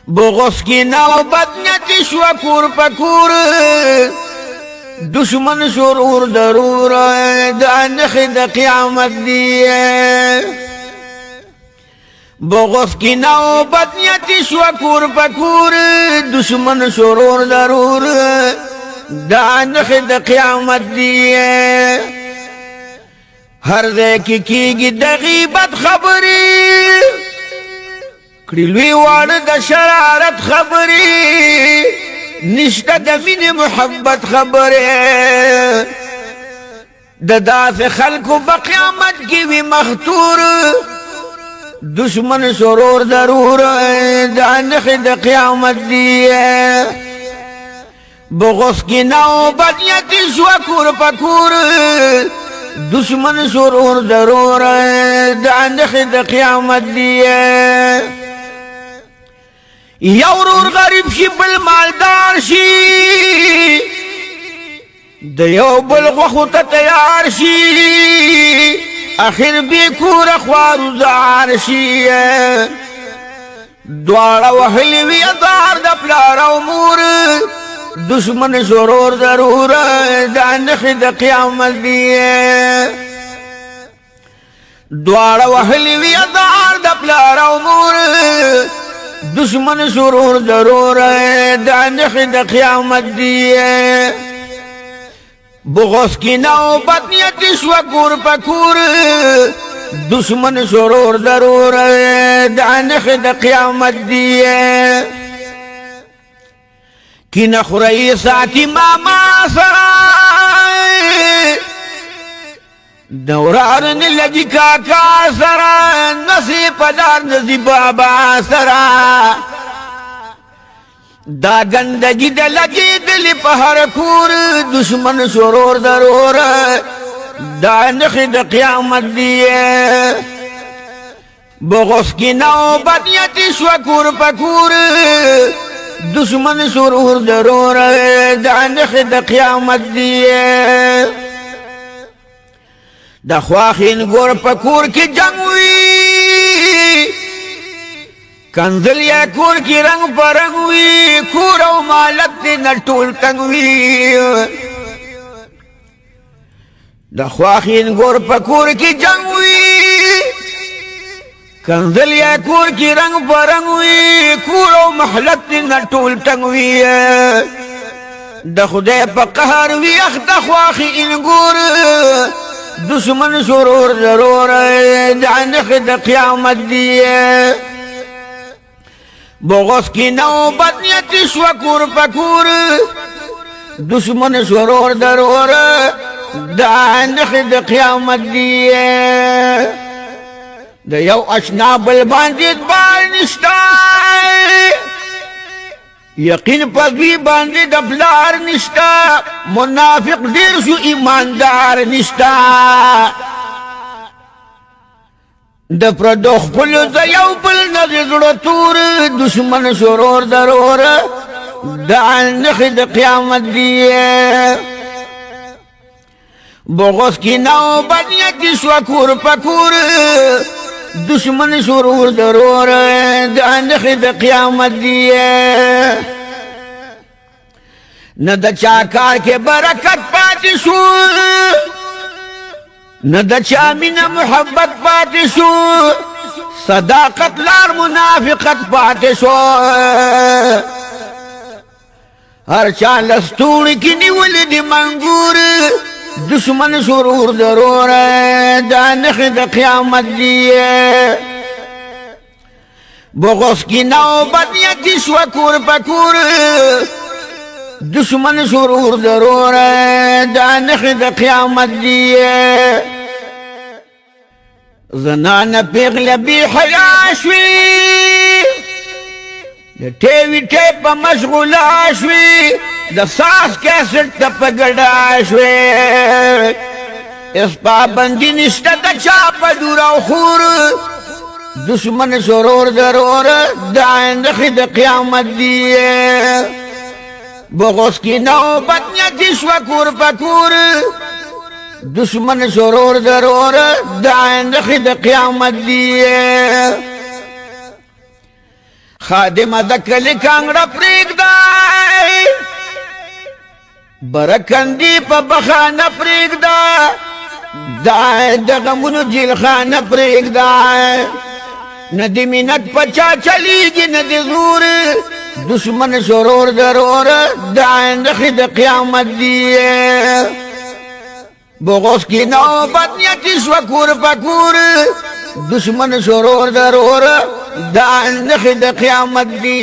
بغض کی نوبت نیتی شو کور پکور دشمن شرور ضرور دانخ د قیامت دی بغض کی نوبت نیتی شو کور پکور دشمن شرور ضرور دانخ د قیامت دی ہر دے کی د غیبت خبری کڑلوی وار د شرارت خبری نشتا د مین محبت خبری د داس خلقو بقیامت کی بھی مختور دشمن شرور ضرور دانخ د قیامت دی بغض کی نوبت یتی شوکور پکور دشمن شرور ضرور دانخ د قیامت دی یورور غریب شی بل مالدار شی د یو بل غوخو ته تیار شي اخر بی کور خوارو زار شي دواړه وهلی وی دار د پلار او مور دشمن شرور ضرور دانخ د قیامت دی دواړه وهلی وی دار د پلار او مور دشمن شرور ضرور دانخ د قیامت دی بغض کی نوبت نیتی شو کور پکور دشمن شرور ضرور دانخ د قیامت دی کی نخوری ساتی ماما سرا دورارن لگی کاکا سرا نصیب پدار نزی بابا سرا دا گندگی دا لگی دلی پہر کور دشمن شرور ضرور دانخ دا قیامت دیئے بغض کی نوبت یتی شوکور پکور دشمن شرور ضرور دانخ دا قیامت دیئے دا خواخین گور پکور کی جنگوی کنزل یا کور کی رنگ پرنگوی کور او مالت دی نٹول تنگوی دا خواخین گور پکور کی جنگوی کنزل یا کور کی رنگ پرنگوی کور او محلت دی نٹول تنگوی دا خدای پا قہر وی اخت خواخین گور دشمن شرور ضرور دانخ دا قیامت دی بغض کی نوبت نیتی شوکور پکور دشمن شرور ضرور دانخ دا قیامت دی دا یو اشنا بل باندید بار نشتا یقین پذوی باندې د پلار نشتا منافق دیر شو ایماندار نشتا د پردو خپل د یو بل نظر تور دشمن شرور ضرور دانخ د قیامت دی بغض کی نوبت یتی شوکور پکور دشمن شرور ضرور دانخ د قیامت دی نہ د چاکار کے برکت پاتی شو نہ د چامین محبت پاتی شو صداقت لار منافقت پاتی شو ہر چال لستون کی نیول دی منگور دشمن شرور ضرور دانخ د قیامت دی بغض کی نوبت یتی شوکور پکور دشمن شرور ضرور دانخ د قیامت دی زنان پیغل بی حیا شوی د ٹیوی ٹیپ مشغولا شوی د ساس کیسٹ تا پگڑا شوی اس پابندی نشتا دا چاپ دورا خور دشمن شرور ضرور دانخ د قیامت دی بغض کی نوبت نیتی شوکور پکور دشمن شرور ضرور دانخ د قیامت دی خادمه د کلی کانګړه پرېږدای برکندی په بخانه پرېږده دا د غمونو جیلخانه پرېږده نه د مینت په چا چلیږي نه د زور دشمن سرور ضرور دا نښې د قیامت دی بغوث کی نوبت نیتی شوه کور په کور دشمن سرور ضرور دا نښې د قیامت دی